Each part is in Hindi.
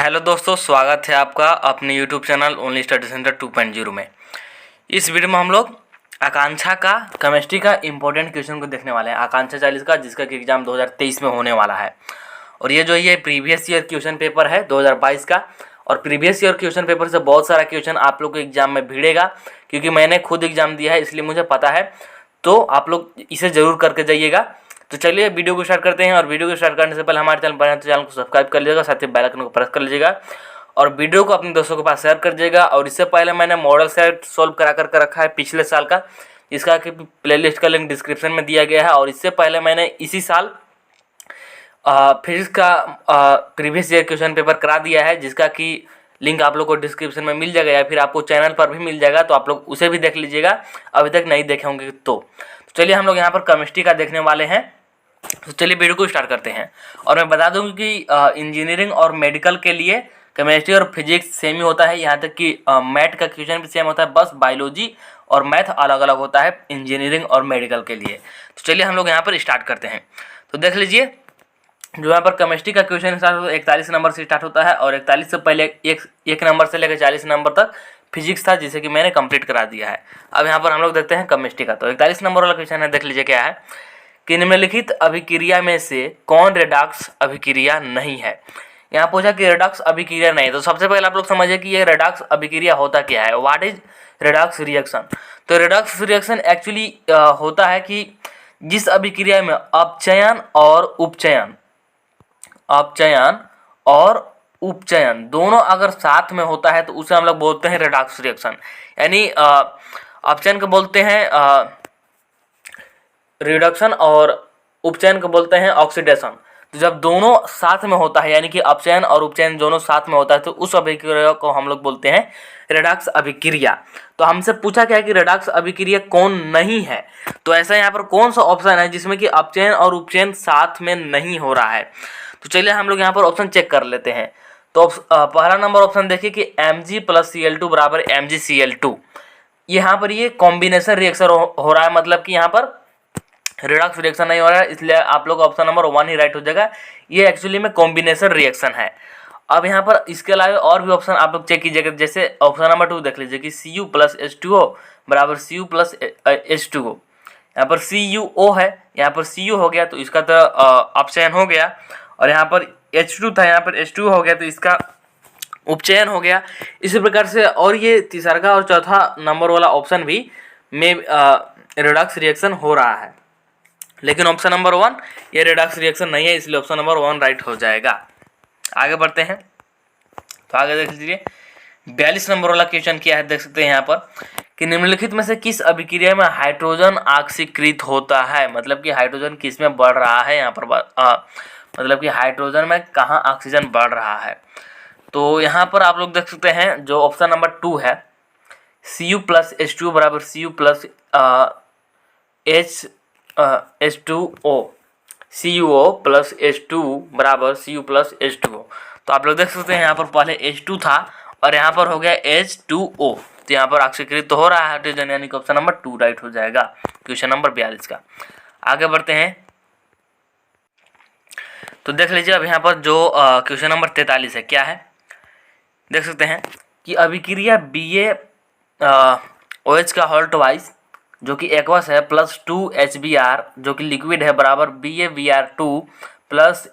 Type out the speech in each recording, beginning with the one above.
हेलो दोस्तों, स्वागत है आपका अपने YouTube channel only study centre 2.0 में। इस वीडियो में हम लोग आकांक्षा का केमिस्ट्री का इम्पोर्टेंट क्वेश्चन को देखने वाले हैं। आकांक्षा 40 का, जिसका कि एग्जाम 2023 में होने वाला है। और ये प्रीवियस ईयर क्वेश्चन पेपर है 2022 का। और प्रीवियस ईयर क्वेश्चन पेपर से बहुत सारा क्वेश्चन आप लोग को एग्जाम में भिड़ेगा, क्योंकि मैंने खुद एग्जाम दिया है, इसलिए मुझे पता है। तो आप लोग इसे ज़रूर करके जाइएगा। तो चलिए वीडियो को स्टार्ट करते हैं। और वीडियो को स्टार्ट करने से पहले हमारे चैनल पर हैं तो चैनल को सब्सक्राइब कर लीजिएगा, साथ ही बेल आइकन को प्रेस कर लीजिएगा और वीडियो को अपने दोस्तों के पास शेयर कर दीजिएगा। और इससे पहले मैंने मॉडल सेट सॉल्व करा करके रखा है पिछले साल का, इसका कि प्लेलिस्ट का लिंक डिस्क्रिप्शन में दिया गया है। और इससे पहले मैंने इसी साल फिजिक्स का प्रीवियस ईयर क्वेश्चन पेपर करा दिया है, जिसका कि लिंक आप लोग को डिस्क्रिप्शन में मिल जाएगा या फिर आपको चैनल पर भी मिल जाएगा, तो आप लोग उसे भी देख लीजिएगा अभी तक नहीं देखे होंगे तो चलिए हम लोग यहाँ पर केमिस्ट्री का देखने वाले हैं। तो चलिए वीडियो को स्टार्ट करते हैं। और मैं बता दूं कि इंजीनियरिंग और मेडिकल के लिए केमिस्ट्री और फिजिक्स सेम ही होता है, यहाँ तक कि मैथ का क्वेश्चन भी सेम होता है, बस बायोलॉजी और मैथ अलग अलग होता है इंजीनियरिंग और मेडिकल के लिए। तो चलिए हम लोग यहाँ पर स्टार्ट करते हैं। तो देख लीजिए, जो यहाँ पर केमिस्ट्री का क्वेश्चन स्टार्ट होता है 41 नंबर से स्टार्ट होता है, और 41 से पहले एक नंबर से लेकर 40 नंबर तक फिजिक्स था, जिसे कि मैंने कंप्लीट करा दिया है। अब यहाँ पर हम लोग देखते हैं केमिस्ट्री का। तो 41 नंबर वाला क्वेश्चन है, देख लीजिए क्या है कि निम्नलिखित अभिक्रिया में से कौन रेडॉक्स अभिक्रिया नहीं है। यहाँ पूछा कि रेडॉक्स अभिक्रिया नहीं है, तो सबसे पहले आप लोग समझिए कि ये रेडॉक्स अभिक्रिया होता क्या है। What is redox reaction. तो रेडॉक्स रिएक्शन एक्चुअली होता है कि जिस अभिक्रिया में अपचयन और उपचयन दोनों अगर साथ में होता है तो उसे हम लोग बोलते हैं रेडॉक्स रिएक्शन। यानी अपचयन को बोलते हैं रिडक्शन और उपचयन को बोलते हैं ऑक्सीडेशन। तो जब दोनों साथ में होता है, यानी कि अपचयन और उपचयन दोनों साथ में होता है, तो उस अभिक्रिया को हम लोग बोलते हैं रेडॉक्स अभिक्रिया। तो हमसे पूछा क्या है कि रेडॉक्स अभिक्रिया कौन नहीं है। तो ऐसा यहाँ पर कौन सा ऑप्शन है जिसमें कि अपचयन और उपचयन साथ में नहीं हो रहा है। तो चलिए हम लोग यहाँ पर ऑप्शन चेक कर लेते हैं। तो पहला नंबर ऑप्शन देखिए कि Mg + Cl2 बराबर MgCl2। यहाँ पर ये कॉम्बिनेशन रिएक्शन हो रहा है, मतलब कि यहाँ पर रेडॉक्स रिएक्शन नहीं हो रहा है, इसलिए आप लोग ऑप्शन नंबर 1 ही राइट हो जाएगा। ये एक्चुअली में कॉम्बिनेशन रिएक्शन है। अब यहाँ पर इसके अलावा और भी ऑप्शन आप लोग चेक कीजिएगा, जैसे ऑप्शन नंबर 2 देख लीजिए कि Cu + H2O बराबर Cu + H2O। यहाँ पर CuO है, यहाँ पर Cu हो गया तो इसका तो अपचयन हो गया, और यहाँ पर H2 था, यहाँ पर H2 हो गया तो इसका उपचयन हो गया। इसी प्रकार से और ये तीसरा और चौथा नंबर वाला ऑप्शन भी में रेडॉक्स रिएक्शन हो रहा है, लेकिन ऑप्शन नंबर 1 ये रेडॉक्स रिएक्शन नहीं है, इसलिए ऑप्शन नंबर 1 राइट हो जाएगा। आगे बढ़ते हैं। तो आगे देख लीजिए 42 नंबर वाला क्वेश्चन क्या है, देख सकते हैं यहाँ पर कि निम्नलिखित में से किस अभिक्रिया में हाइड्रोजन ऑक्सीकृत होता है। मतलब कि हाइड्रोजन किस में बढ़ रहा है, यहाँ पर मतलब कि हाइड्रोजन में कहाँ ऑक्सीजन बढ़ रहा है। तो यहाँ पर आप लोग देख सकते हैं जो ऑप्शन नंबर 2 है Cu + H2O बराबर Cu + H2O, CuO + H2 बराबर Cu + H2O। तो आप लोग देख सकते हैं यहाँ पर पहले H2 था और यहाँ पर हो गया H2O, तो यहाँ पर ऑक्सीकृत तो हो रहा है हाइड्रोजन, यानी कि ऑप्शन नंबर 2 राइट हो जाएगा क्वेश्चन नंबर 42 का। आगे बढ़ते हैं। तो देख लीजिए अब यहाँ पर जो क्वेश्चन नंबर 43 है क्या है, देख सकते हैं कि अभिक्रिया BaOH का होल्ट वाइज जो कि एक्वस है +2 HBr जो कि लिक्विड है बराबर BaBr2 +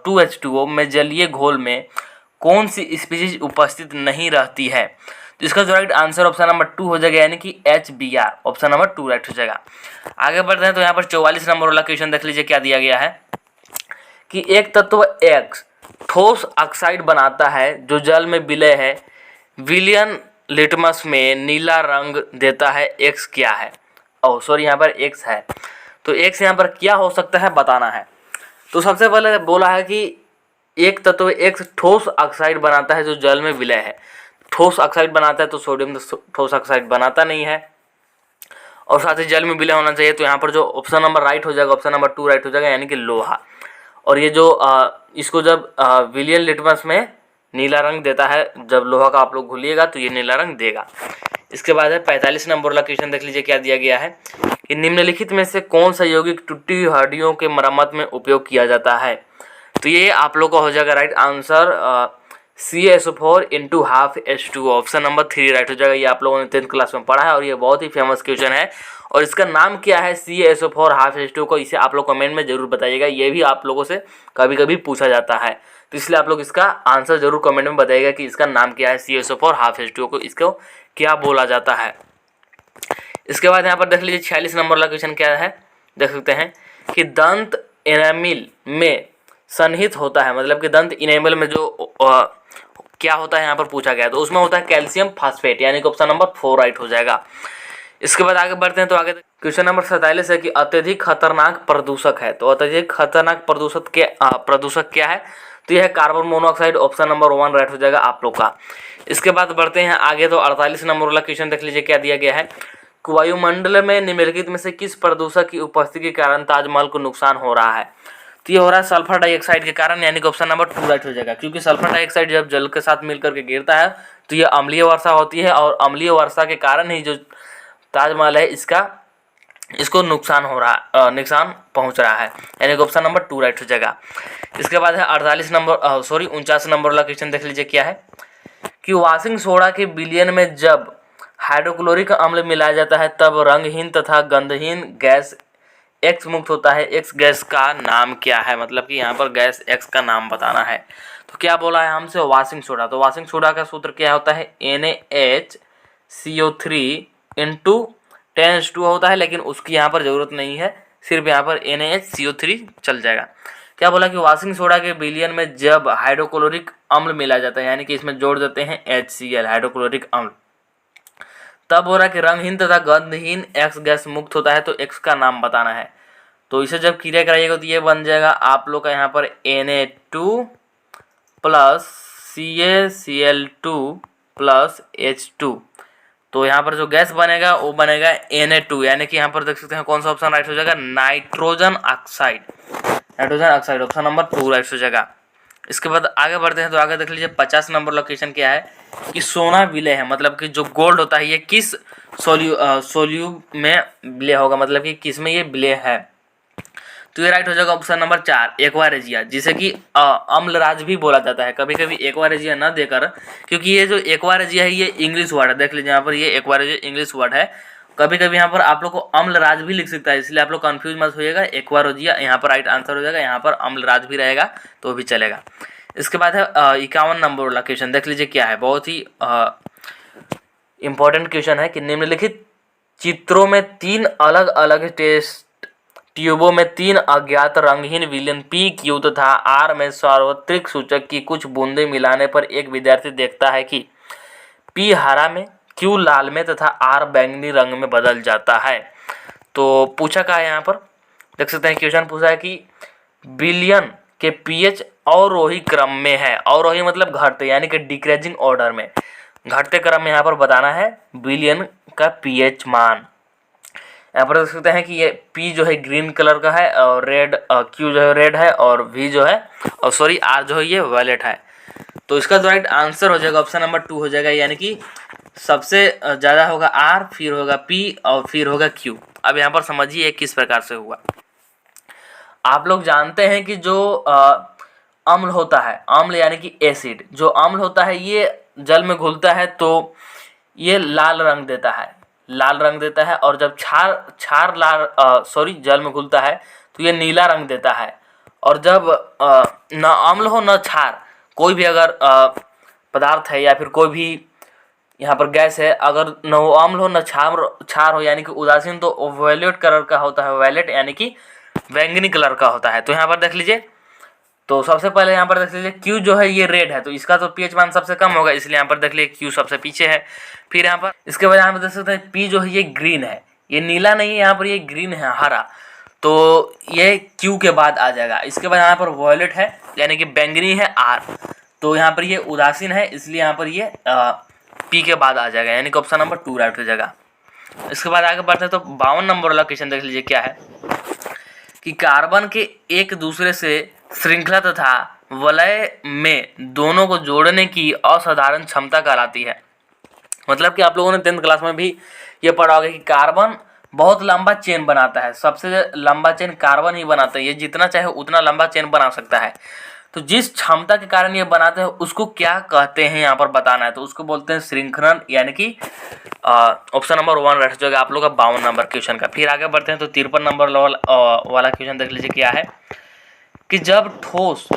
2 H2O में जलीय घोल में कौन सी स्पीशीज उपस्थित नहीं रहती है। तो इसका जो राइट आंसर ऑप्शन नंबर 2 हो जाएगा, यानी कि HBr, ऑप्शन नंबर 2 राइट हो जाएगा। आगे बढ़ते हैं। तो यहाँ पर 44 नंबर वाला क्वेश्चन देख लीजिए क्या दिया गया है कि एक तत्व X ठोस ऑक्साइड बनाता है जो जल में विलय है, विलयन लिटमस में नीला रंग देता है, X क्या है। यहाँ पर X है, तो X यहाँ पर क्या हो सकता है बताना है। तो सबसे पहले बोला है कि एक तत्व X ठोस ऑक्साइड बनाता है जो जल में विलय है। ठोस ऑक्साइड बनाता है तो सोडियम तो ठोस ऑक्साइड बनाता नहीं है, और साथ ही जल में विलय होना चाहिए। तो यहाँ पर जो ऑप्शन नंबर राइट हो जाएगा, ऑप्शन नंबर 2 राइट हो जाएगा, यानी कि लोहा। और ये जो इसको जब विलियन लिटमस में नीला रंग देता है, जब लोहा का आप लोग घुलिएगा तो ये नीला रंग देगा। इसके बाद है 45 नंबर वाला क्वेश्चन देख लीजिए क्या दिया गया है कि निम्नलिखित में से कौन सा यौगिक टूटी हड्डियों के मरम्मत में उपयोग किया जाता है। तो ये आप लोग का हो जाएगा right answer CaSO4 into half H2O। Option number 3 right हो जाएगा। ये आप लोगों ने 10th क्लास में पढ़ा है और ये बहुत ही फेमस क्वेश्चन है। और इसका नाम क्या है CaSO4 हाफ H2O को, इसे आप लोग कमेंट में जरूर बताइएगा। ये भी आप लोगों से कभी कभी पूछा जाता है, तो इसलिए आप लोग इसका आंसर जरूर कमेंट में बताइएगा कि इसका नाम क्या है CaSO4 हाफ H2O को, इसको क्या बोला जाता है। इसके बाद यहाँ पर देख लीजिए 46 नंबर वाला क्वेश्चन क्या है, देख सकते हैं कि दंत एनामिल में सन्निहित होता है, मतलब कि दंत इनेमल में जो क्या होता है यहाँ पर पूछा गया, तो उसमें होता है कैल्शियम फास्फेट, यानी कि ऑप्शन नंबर 4 राइट हो जाएगा। इसके बाद आगे बढ़ते हैं, तो आगे क्वेश्चन नंबर 47 है कि अत्यधिक खतरनाक प्रदूषक है। तो अत्यधिक खतरनाक प्रदूषक क्या है, तो यह है carbon monoxide. Option number 1 right हो जाएगा आप लोग का। इसके बाद बढ़ते हैं आगे, तो 48 नंबर वाला क्वेश्चन देख लीजिए क्या दिया गया है। वायुमंडल में निम्नलिखित में से किस प्रदूषक की उपस्थिति के कारण ताजमहल को नुकसान हो रहा है, तो ये हो रहा है सल्फर डाइऑक्साइड के कारण, यानी कि ऑप्शन नंबर 2 राइट हो जाएगा। क्योंकि सल्फर डाइऑक्साइड जब जल के साथ मिलकर के गिरता है तो ये अम्लीय वर्षा होती है, और अम्लीय वर्षा के कारण ही जो ताजमहल है इसको नुकसान हो रहा, नुकसान पहुंच रहा है, यानी कि ऑप्शन नंबर 2 राइट हो जाएगा। इसके बाद है 49 नंबर वाला क्वेश्चन देख लीजिए क्या है कि वॉशिंग सोडा के विलयन में जब हाइड्रोक्लोरिक अम्ल मिलाया जाता है तब रंगहीन तथा गंधहीन गैस X मुक्त होता है। X गैस का नाम क्या है, मतलब कि यहाँ पर गैस X का नाम बताना है। तो क्या बोला है हमसे, वॉशिंग सोडा। तो वॉशिंग सोडा का सूत्र क्या होता है, NaHCO3 इंटू 10H2O होता है, लेकिन उसकी यहाँ पर ज़रूरत नहीं है, सिर्फ यहाँ पर NaHCO3 चल जाएगा। क्या बोला कि वॉशिंग सोडा के विलयन में जब हाइड्रोक्लोरिक अम्ल मिलाया जाता है, यानी कि इसमें जोड़ देते हैं HCl हाइड्रोक्लोरिक अम्ल, तब हो रहा है कि रंगहीन तथा गंधहीन X गैस मुक्त होता है। तो X का नाम बताना है। तो इसे जब क्रिया कराइएगा तो ये बन जाएगा आप लोग का यहाँ पर Na2 plus CaCl2 plus H2। तो यहाँ पर जो गैस बनेगा वो बनेगा Na2, यानी कि यहाँ पर देख सकते हैं कौन सा ऑप्शन राइट हो जाएगा, nitrogen oxide. Option number 2 right हो जाएगा। इसके बाद आगे बढ़ते हैं, तो आगे देख लीजिए 50 नंबर लोकेशन क्या है कि सोना विलय है, मतलब कि जो गोल्ड होता है ये किस सोल्यूब में विलय होगा, मतलब कि किस में ये विलय है। तो ये राइट हो जाएगा ऑप्शन नंबर 4 एक्वारेजिया, जिसे कि अम्लराज भी बोला जाता है। कभी कभी एक्वारेजिया न देकर, क्योंकि ये जो एक्वारेजिया है ये इंग्लिश वर्ड है, देख लीजिए यहाँ पर ये एक्वारेजिया इंग्लिश वर्ड है। कभी कभी यहाँ पर आप लोग को अम्लराज भी लिख सकता है, इसलिए आप लोग कंफ्यूज मत होइएगा। एक्वारोजिया यहाँ पर राइट आंसर हो जाएगा, यहाँ पर अम्लराज भी रहेगा तो भी चलेगा। इसके बाद है 51 नंबर वाला क्वेश्चन देख लीजिए क्या है, बहुत ही इंपॉर्टेंट क्वेश्चन है कि निम्नलिखित चित्रों में 3 अलग अलग टेस्ट ट्यूबों में 3 अज्ञात रंगहीन विलयन P, Q तथा R में सार्वत्रिक सूचक की कुछ बूंदे मिलाने पर एक विद्यार्थी देखता है कि P हरा में, Q लाल में तथा R बैंगनी रंग में बदल जाता है। तो पूछा क्या है यहाँ पर, देख सकते हैं क्वेश्चन पूछा है कि विलयन के pH अवरोही क्रम में है, अवरोही मतलब घटते, यानी कि डिक्रीजिंग ऑर्डर में, घटते क्रम में यहाँ पर बताना है विलयन का pH मान। यहाँ पर देख सकते हैं कि ये P जो है ग्रीन कलर का है और Q जो है रेड है और V जो है और R जो है ये वायलेट है। तो इसका जो राइट आंसर हो जाएगा ऑप्शन नंबर 2 हो जाएगा, यानी कि सबसे ज़्यादा होगा R, फिर होगा P और फिर होगा Q। अब यहाँ पर समझिए किस प्रकार से हुआ। आप लोग जानते हैं कि जो अम्ल होता है, अम्ल यानी कि एसिड, जो अम्ल होता है ये जल में घुलता है तो ये लाल रंग देता है, और जब जल में घुलता है तो ये नीला रंग देता है। और जब न अम्ल हो न क्षार, कोई भी अगर पदार्थ है या फिर कोई भी यहाँ पर गैस है, अगर न वो अम्ल हो न क्षार हो, यानी कि उदासीन, तो वायलेट कलर का होता है, वायलेट यानी कि बैंगनी कलर का होता है। तो यहाँ पर देख लीजिए, तो सबसे पहले यहाँ पर देख लीजिए Q जो है ये रेड है, तो इसका तो pH मान सबसे कम होगा, इसलिए यहाँ पर देख लीजिए Q सबसे पीछे है। फिर यहाँ पर इसके बाद यहाँ पर देख सकते हैं P जो है ये ग्रीन है, ये नीला नहीं है, यहाँ पर ये ग्रीन है, हरा, तो ये Q के बाद आ जाएगा। इसके बाद यहाँ पर वॉयलेट है, यानी कि बैंगनी है, R, तो यहाँ पर ये उदासीन है, इसलिए यहाँ पर ये P के बाद आ जाएगा, यानी कि ऑप्शन नंबर 2 राइट हो जाएगा। इसके बाद आगे बढ़ते हैं, तो 52 नंबर वाला क्वेश्चन देख लीजिए क्या है कि कार्बन के एक दूसरे से श्रृंखला तथा वलय में दोनों को जोड़ने की असाधारण क्षमता कहलाती है। मतलब कि आप लोगों ने 10th क्लास में भी ये पढ़ा होगा कि कार्बन बहुत लंबा चेन बनाता है, सबसे लंबा चेन कार्बन ही बनाता है, ये जितना चाहे उतना लंबा चेन बना सकता है। तो जिस क्षमता के कारण ये बनाते हैं उसको क्या कहते हैं यहाँ पर बताना है, तो उसको बोलते हैं श्रृंखलन, यानी कि ऑप्शन नंबर 1 राइट हो जाएगा आप लोग का 52 नंबर क्वेश्चन का। फिर आगे बढ़ते हैं तो 53 नंबर वाला क्वेश्चन देख लीजिए क्या है कि जब ठोस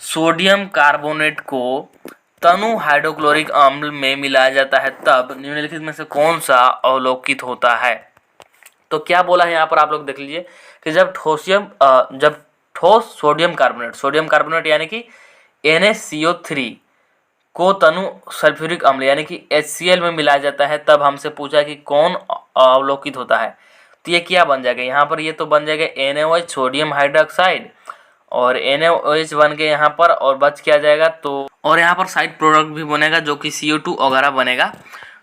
सोडियम कार्बोनेट को तनु हाइड्रोक्लोरिक अम्ल में मिलाया जाता है तब निम्नलिखित में से कौन सा अवलोकित होता है। तो क्या बोला है यहाँ पर आप लोग देख लीजिए कि जब ठोस सोडियम कार्बोनेट यानी कि NaCO3 को तनु सल्फ्यूरिक अम्ल यानी कि HCl में मिलाया जाता है तब हमसे पूछा कि कौन अवलोकित होता है। तो ये क्या बन जाएगा यहाँ पर, ये तो बन जाएगा NaOH सोडियम हाइड्रोक्साइड, और NaOH बन गए यहाँ पर, और बच क्या जाएगा तो, और यहाँ पर साइड प्रोडक्ट भी बनेगा जो कि CO2 वगैरह बनेगा।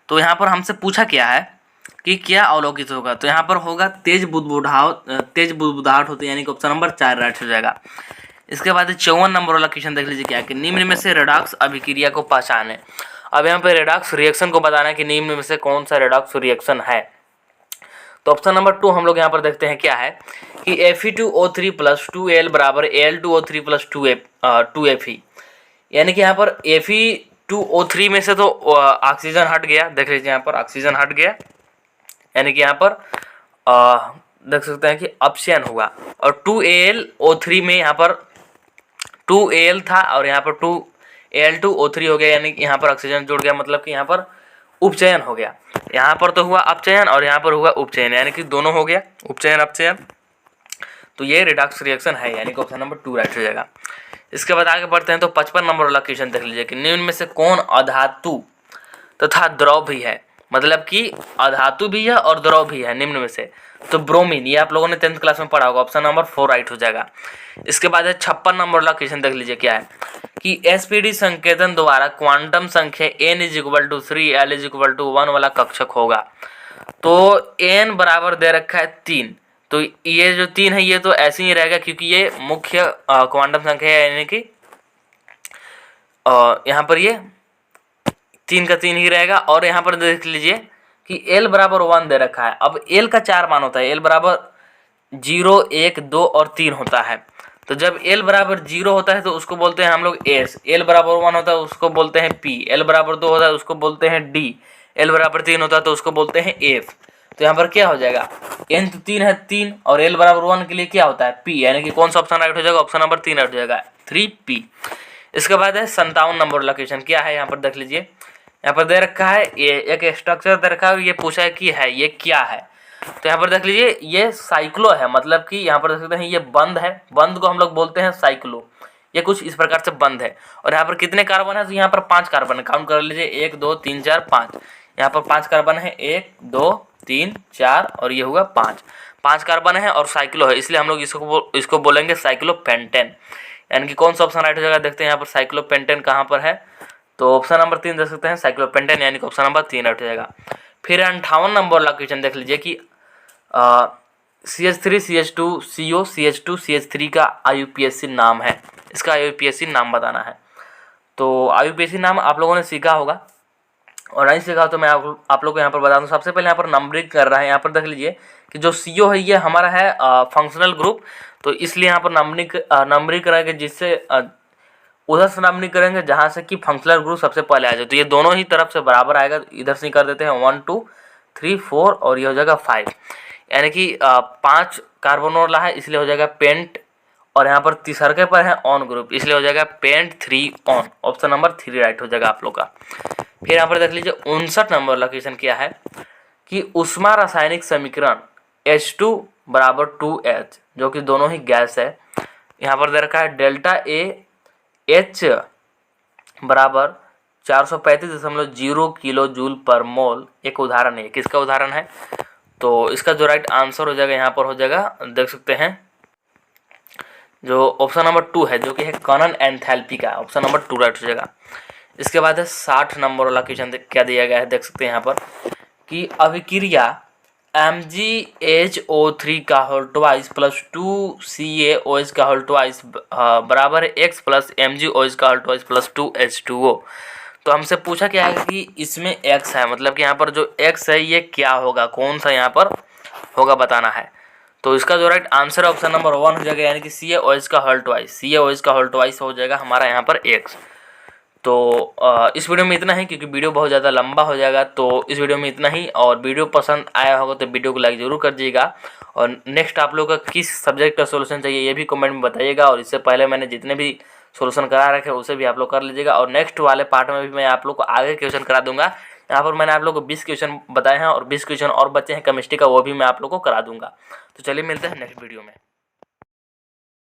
तो यहाँ पर हमसे पूछा क्या है कि क्या अवलोकित होगा, तो यहाँ पर होगा तेज बुदबुदाहट होती है, यानी कि ऑप्शन नंबर 4 राइट हो जाएगा। इसके बाद 54 नंबर वाला क्वेश्चन देख लीजिए क्या है कि निम्न में से रेडॉक्स अभिक्रिया को पहचाने। अब यहाँ पे रेडॉक्स रिएक्शन को बताना है कि निम्न में से कौन सा रेडॉक्स रिएक्शन है। तो ऑप्शन नंबर 2 हम लोग यहाँ पर देखते हैं क्या है कि Fe2O3 प्लस 2Al बराबर Al2O3 प्लस 2Fe, यानी कि यहाँ पर Fe2O3 में से तो ऑक्सीजन हट गया, देख लीजिए यहाँ पर ऑक्सीजन हट गया, यानी कि यहाँ पर देख सकते हैं कि अपचयन हुआ, और 2AlO3 में यहाँ पर 2Al था और यहाँ पर 2Al2O3 हो गया, यानी कि यहाँ पर ऑक्सीजन जुड़ गया, मतलब कि यहाँ पर उपचयन हो गया। यहाँ पर तो हुआ अपचयन और यहाँ पर हुआ उपचयन, यानी कि दोनों हो गया, उपचयन अपचयन। तो ये रिडॉक्स रिएक्शन है, यानी कि ऑप्शन नंबर 2 राइट हो जाएगा। इसके बाद आगे बढ़ते हैं तो 55 नंबर वाला क्वेश्चन देख लीजिए कि निम्न में से कौन अधातु तथा द्रव भी है, मतलब कि अधातु भी है और द्रव भी है निम्न में से। तो ब्रोमीन, ये आप लोगों ने 10th क्लास में पढ़ा होगा, ऑप्शन नंबर 4 राइट हो जाएगा। इसके बाद है 56 नंबर वाला क्वेश्चन देख लीजिए क्या है कि SPD संकेतन द्वारा क्वांटम संख्या n=3 l=1 वाला कक्षक होगा। तो n बराबर दे रखा है 3, तो ये जो 3 है ये तो ऐसे ही रहेगा क्योंकि ये मुख्य क्वांटम संख्या है, यानी कि यहाँ पर ये 3 का 3 ही रहेगा। और यहाँ पर देख लीजिए कि l बराबर 1 दे रखा है। अब l का 4 मान होता है, l बराबर 0, 1, 2 और 3 होता है। तो जब l बराबर 0 होता है तो उसको बोलते हैं हम लोग S, l बराबर 1 होता है उसको बोलते हैं P, l बराबर 2 होता है उसको बोलते हैं D, l बराबर 3 होता है तो उसको बोलते हैं F। तो यहाँ पर क्या हो जाएगा, n तो 3 है 3 और l बराबर 1 के लिए क्या होता है P, यानी कि कौन सा ऑप्शन राइट हो जाएगा, ऑप्शन नंबर 3 राइट हो जाएगा 3P। इसके बाद है 57 नंबर वाला क्वेश्चन क्या है, यहाँ पर देख लीजिए, यहाँ पर दे रखा है ये एक स्ट्रक्चर दे रखा है, ये पूछा है कि है ये क्या है। तो यहाँ पर देख लीजिए ये साइक्लो है, मतलब कि यहाँ पर देख सकते हैं ये बंद है, बंद को हम लोग बोलते हैं साइक्लो। ये कुछ इस प्रकार से बंद है और यहाँ पर कितने कार्बन है, तो यहाँ पर 5 कार्बन है, काउंट कर लीजिए 1 2 3 4 5। यहाँ पर 5 कार्बन है, 1 2 3 4 और ये हुआ 5 कार्बन है और साइक्लो है, इसलिए हम लोग इसको बोलेंगे साइक्लोपेंटेन। यानी कि कौन सा ऑप्शन राइट हो जाएगा, देखते हैं यहाँ पर साइक्लोपेंटेन कहाँ पर है, तो ऑप्शन नंबर 3 देख सकते हैं साइक्लोपेंटेन, यानी कि ऑप्शन नंबर 3 राइट हो जाएगा। फिर 58 नंबर वाला क्वेश्चन देख लीजिए कि CH3 CH2 CO CH2 CH3 का IUPAC नाम है, इसका IUPAC नाम बताना है। तो IUPAC नाम आप लोगों ने सीखा होगा और नहीं सीखा तो मैं आप लोग को यहाँ पर बता दूँ। सबसे पहले यहाँ पर नंबरिंग कर रहा है, यहाँ पर देख लीजिए कि जो CO है ये हमारा है फंक्शनल ग्रुप, तो इसलिए यहाँ पर नंबरिंग करेंगे, जिससे उधर से नंबरिंग करेंगे जहाँ से कि फंक्शनल ग्रुप सबसे पहले आ जाए। तो ये दोनों ही तरफ से बराबर आएगा, इधर से कर देते हैं 1 2 3 4 और ये हो जाएगा 5, यानी कि 5 कार्बन वाला है इसलिए हो जाएगा पेंट, और यहाँ पर तीसरे पर है ऑन ग्रुप इसलिए हो जाएगा paint 3 on, option number 3 right हो जाएगा आप लोग का। फिर यहाँ पर देख लीजिए 59 नंबर वाला क्वेश्चन क्या है कि ऊष्मा रासायनिक समीकरण H2 बराबर 2H, जो कि दोनों ही गैस है। यहाँ पर दे रखा है डेल्टा H बराबर 435.0 किलो जूल पर मोल, एक उदाहरण है, किसका उदाहरण है, तो इसका जो राइट आंसर हो जाएगा यहाँ पर हो जाएगा, देख सकते हैं जो ऑप्शन नंबर 2 है, जो कि है कॉनन एंथैल्पी का, ऑप्शन नंबर 2 राइट हो जाएगा। इसके बाद है 60 नंबर वाला क्वेश्चन क्या दिया गया है, देख सकते हैं यहाँ पर कि अभिक्रिया MgHO3 का होल ट्वाइस प्लस 2CaOH का होल ट्वाइस बराबर है X प्लस MgOH का होल ट्वाइस प्लस 2H2O। तो हमसे पूछा क्या है कि इसमें X है, मतलब कि यहाँ पर जो X है ये क्या होगा, कौन सा यहाँ पर होगा बताना है। तो इसका जो राइट आंसर ऑप्शन नंबर 1 हो जाएगा, यानी कि सी ए ओ एच का होल ट्वाइस, सी ए ओ एच का होल ट्वाइस हो जाएगा हमारा यहाँ पर एक्स। तो इस वीडियो में इतना ही, क्योंकि वीडियो बहुत ज़्यादा लंबा हो जाएगा। तो इस वीडियो में इतना ही, और वीडियो पसंद आया होगा तो वीडियो को लाइक ज़रूर कर दीजिएगा। और नेक्स्ट आप लोग का किस सब्जेक्ट का सोल्यूशन चाहिए ये भी कमेंट में बताइएगा। और इससे पहले मैंने जितने भी सोल्यूशन करा रखे उसे भी आप लोग कर लीजिएगा। और नेक्स्ट वाले पार्ट में भी मैं आप लोग को आगे क्वेश्चन करा दूंगा। यहाँ पर मैंने आप लोग को 20 क्वेश्चन बताए हैं और 20 क्वेश्चन और बचे हैं केमिस्ट्री का, वो भी मैं आप लोग को करा दूंगा। तो चलिए मिलते हैं नेक्स्ट वीडियो में।